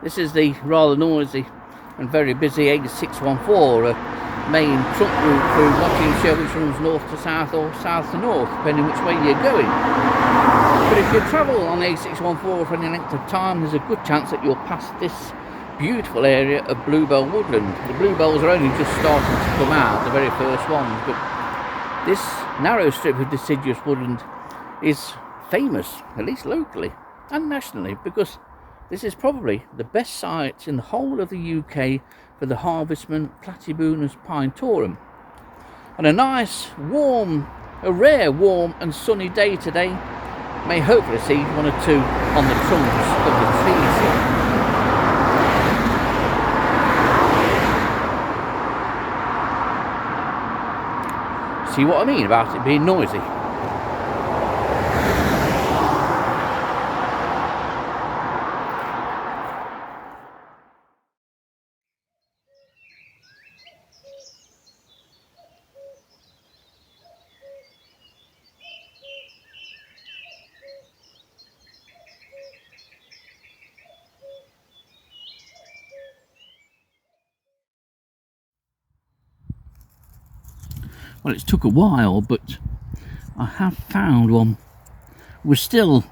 This is the rather noisy and very busy A614, a main trunk route through Nottinghamshire, which runs north to south or south to north, depending which way you're going. But if you travel on A614 for any length of time, there's a good chance that you'll pass this beautiful area of bluebell woodland. The bluebells are only just starting to come out, the very first ones, but this narrow strip of deciduous woodland is famous, at least locally and nationally, because this is probably the best site in the whole of the UK for the harvestman Platybunus pinetorum. On a nice, warm, a rare warm and sunny day today, may hopefully see one or two on the trunks of the trees here. See what I mean about it being noisy? Well, it's took a while, but I have found one. We're still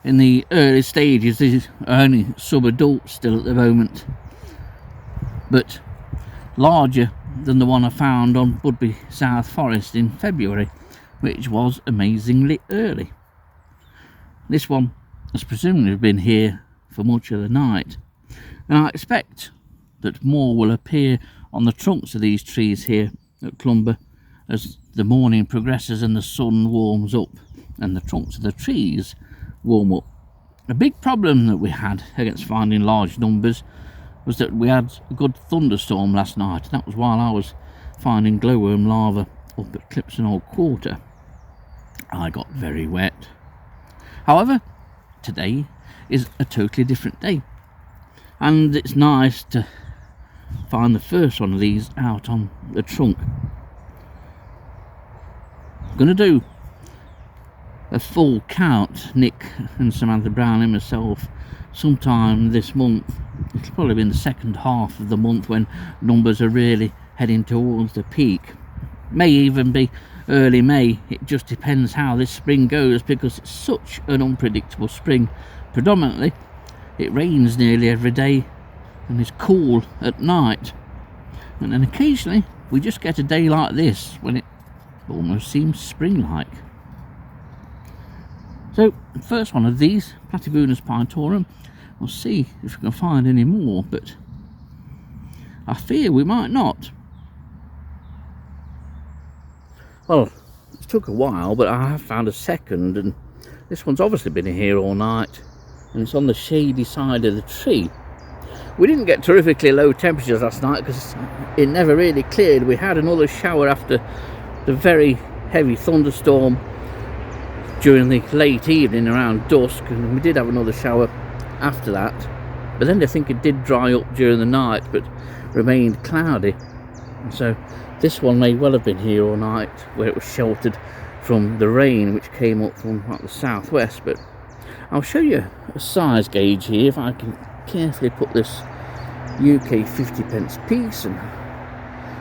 in the early stages. These are only sub-adult still at the moment, but larger than the one I found on Budby South Forest in February, which was amazingly early. This one has presumably been here for much of the night, and I expect that more will appear on the trunks of these trees here at Clumber as the morning progresses and the sun warms up and the trunks of the trees warm up. A big problem that we had against finding large numbers was that we had a good thunderstorm last night, and that was while I was finding glowworm larvae up at Clipson Old Quarter. I got very wet. However, today is a totally different day, and it's nice to find the first one of these out on the trunk. I'm going to do a full count, Nick and Samantha Brown and myself, sometime this month. It'll probably be in the second half of the month when numbers are really heading towards the peak. May even be early May. It just depends how this spring goes, because it's such an unpredictable spring. Predominantly it rains nearly every day and is cool at night, and then occasionally we just get a day like this when it almost seems spring-like. So the first one of these, Platybunus pinetorum, we'll see if we can find any more, but I fear we might not. Well, it took a while, but I have found a second, and this one's obviously been here all night, and it's on the shady side of the tree. We didn't get terrifically low temperatures last night because it never really cleared. We had another shower after the very heavy thunderstorm during the late evening around dusk, and we did have another shower after that, but then I think it did dry up during the night but remained cloudy. So this one may well have been here all night, where it was sheltered from the rain which came up from like the southwest. But I'll show you a size gauge here if I can carefully put this UK 50p piece and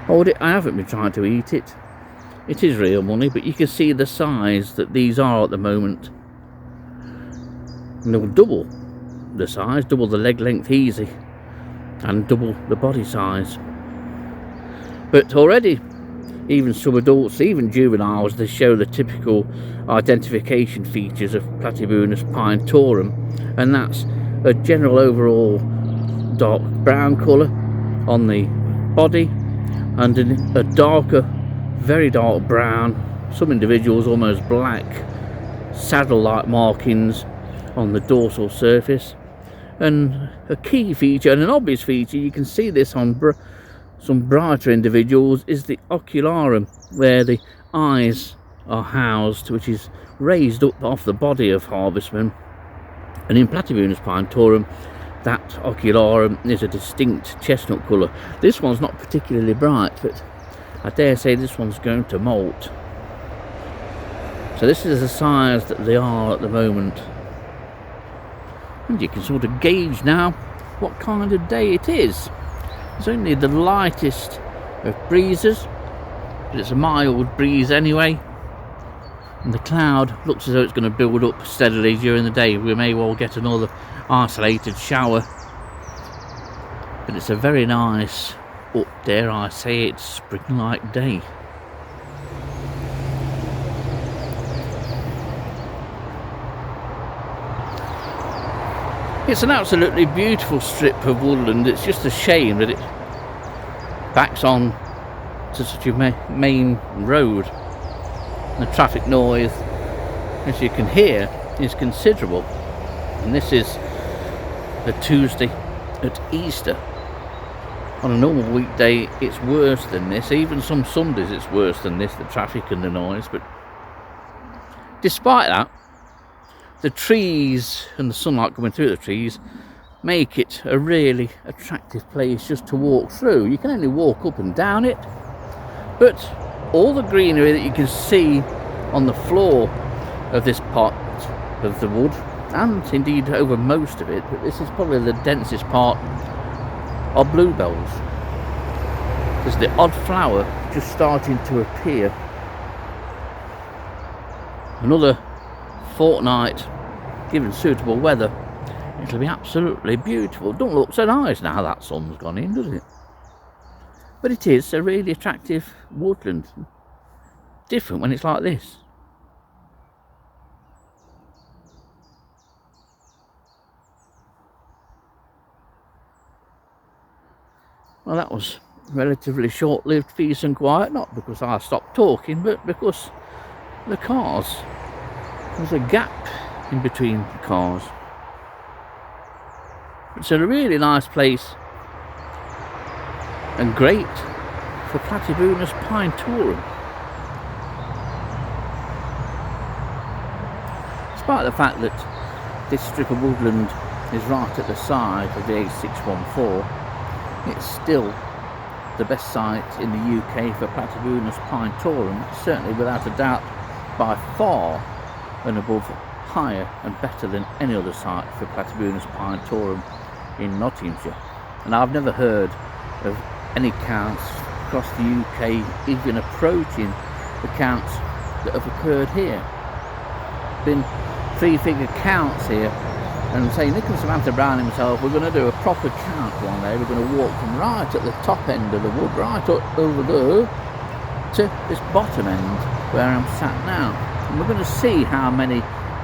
hold it. I haven't been trying to eat it. It is real money, but you can see the size that these are at the moment. And they'll double the size, double the leg length easy, and double the body size. But already, even sub-adults, even juveniles, they show the typical identification features of Platybunus pinetorum, and that's a general overall dark brown colour on the body, and a darker, very dark brown, some individuals almost black, saddle-like markings on the dorsal surface. And a key feature, and an obvious feature, you can see this on some brighter individuals, is the ocularum, where the eyes are housed, which is raised up off the body of harvestman. And in Platybunus pinetorum, that ocularum is a distinct chestnut colour. This one's not particularly bright, but I dare say this one's going to molt. So this is the size that they are at the moment. And you can sort of gauge now what kind of day it is. It's only the lightest of breezes, but it's a mild breeze anyway, and the cloud looks as though it's going to build up steadily during the day. We may well get another isolated shower, but it's a very nice, dare I say it, spring-like day. It's an absolutely beautiful strip of woodland. It's just a shame that it backs on to such a main road. The traffic noise, as you can hear, is considerable. And this is a Tuesday at Easter. On a normal weekday it's worse than this. Even some Sundays it's worse than this, the traffic and the noise. But despite that, the trees and the sunlight coming through the trees make it a really attractive place just to walk through. You can only walk up and down it, but all the greenery that you can see on the floor of this part of the wood, and indeed over most of it, but this is probably the densest part, are bluebells. There's the odd flower just starting to appear. Another fortnight, given suitable weather, it'll be absolutely beautiful. Don't look so nice now that sun's gone in, does it? But it is a really attractive woodland. Different when it's like this. Well, that was relatively short-lived peace and quiet, not because I stopped talking, but because the cars. There's a gap in between the cars. It's a really nice place and great for Platybunus pinetorum. Despite the fact that this strip of woodland is right at the side of the A614, it's still the best site in the UK for Platybunus pinetorum, certainly without a doubt, by far and above, higher and better than any other site for Platybunus pinetorum in Nottinghamshire. And I've never heard of any counts across the UK even approaching the counts that have occurred here. Been three-figure counts here, and say Nick and Samantha Brown himself, we're going to do a proper count one day. We're going to walk from right at the top end of the wood, right up over there to this bottom end where I'm sat now. And we're going to see how many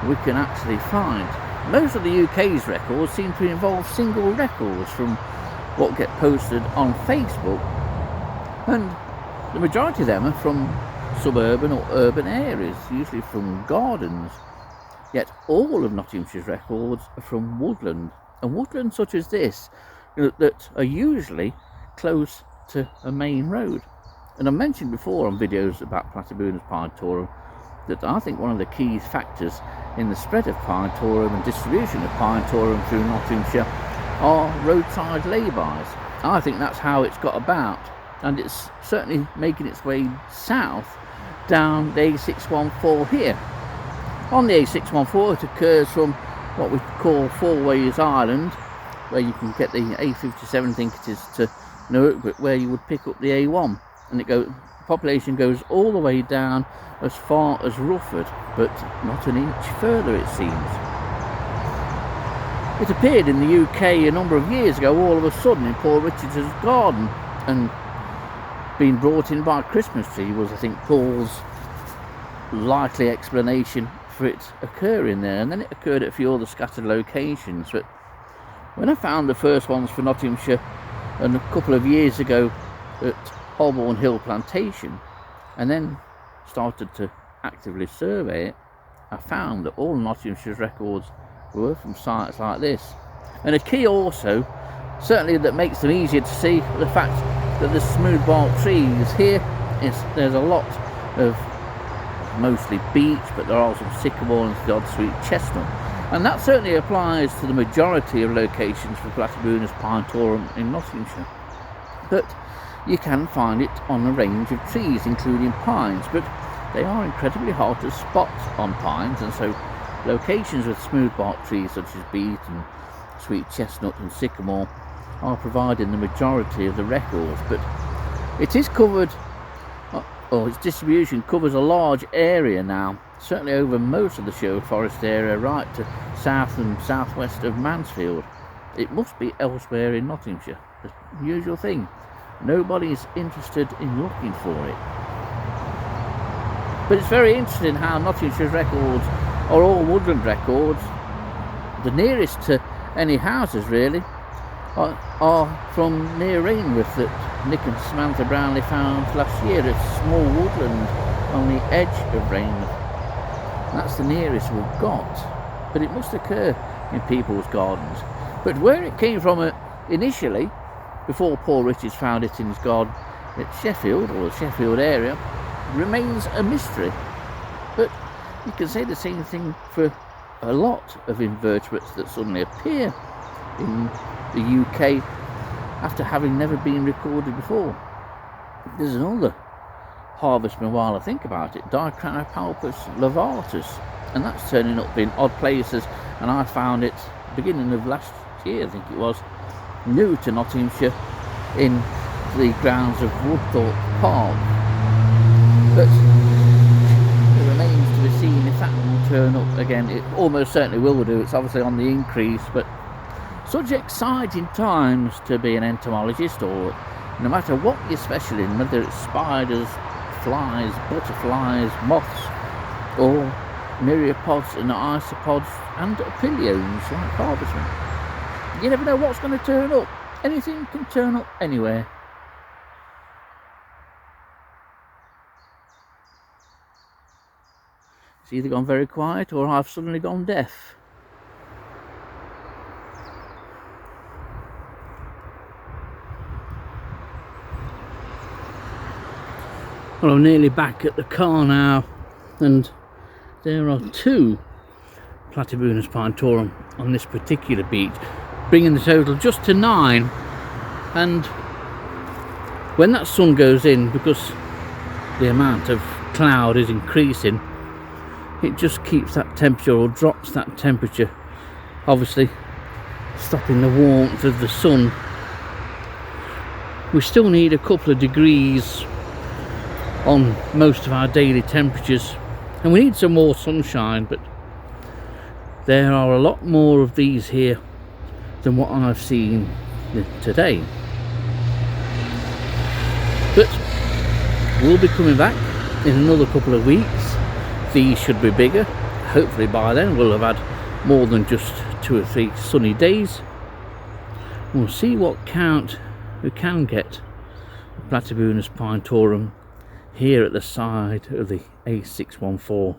we can actually find. Most of the UK's records seem to involve single records from what get posted on Facebook, and the majority of them are from suburban or urban areas, usually from gardens. Yet all of Nottinghamshire's records are from woodland, and woodland such as this that are usually close to a main road. And I mentioned before on videos about Platybunus pinetorum that I think one of the key factors in the spread of pinetorum and distribution of pinetorum through Nottinghamshire are roadside laybys. I think that's how it's got about, and it's certainly making its way south down the A614 here. On the A614 it occurs from what we call Four Ways Island, where you can get the A57, I think it is, to Newark, where you would pick up the A1, and the population goes all the way down as far as Rufford, but not an inch further it seems. It appeared in the UK a number of years ago all of a sudden in Paul Richards' garden, and being brought in by a Christmas tree was, I think, Paul's likely explanation for it occurring there. And then it occurred at a few other scattered locations. But when I found the first ones for Nottinghamshire and a couple of years ago at Holborn Hill Plantation, and then started to actively survey it, I found that all Nottinghamshire's records were from sites like this. And a key also, certainly that makes them easier to see, the fact that the smooth bark trees here, there's a lot of mostly beech, but there are some sycamore and the odd sweet chestnut, and that certainly applies to the majority of locations for Platybunus pinetorum in Nottinghamshire. But you can find it on a range of trees, including pines, but they are incredibly hard to spot on pines, and so locations with smooth bark trees such as beech and sweet chestnut and sycamore are providing the majority of the records, but it is covered, or its distribution covers a large area now, certainly over most of the Sherwood Forest area, right to south and southwest of Mansfield. It must be elsewhere in Nottinghamshire. The usual thing, nobody's interested in looking for it. But it's very interesting how Nottingshire's records are all woodland records. The nearest to any houses really are from near Rainworth that Nick and Samantha Brownlee found last year. A small woodland on the edge of Rainworth. That's the nearest we've got, but it must occur in people's gardens. But where it came from initially, before Paul Richards found it in his garden at Sheffield, or the Sheffield area, remains a mystery. But you can say the same thing for a lot of invertebrates that suddenly appear in the UK after having never been recorded before. There's another harvestman, while I think about it, Dicranopalpus lavatus, and that's turning up in odd places, and I found it beginning of last year, I think it was, new to Nottinghamshire in the grounds of Woodthorpe Park. But it remains to be seen if that will turn up again. It almost certainly will do. It's obviously on the increase, but such exciting times to be an entomologist, or no matter what you're special in, whether it's spiders, flies, butterflies, moths, or myriapods and isopods and pillions like harvestmen. You never know what's going to turn up. Anything can turn up anywhere. It's either gone very quiet or I've suddenly gone deaf. Well, I'm nearly back at the car now, and there are 2 Platybunus pinetorum on this particular beach, bringing the total just to 9. And when that sun goes in, because the amount of cloud is increasing, it just keeps that temperature, or drops that temperature, obviously stopping the warmth of the sun. We still need a couple of degrees on most of our daily temperatures, and we need some more sunshine, but there are a lot more of these here than what I've seen today. But we'll be coming back in another couple of weeks. These should be bigger. Hopefully by then we'll have had more than just 2 or 3 sunny days. We'll see what count we can get Platybunus pinetorum here at the side of the A614.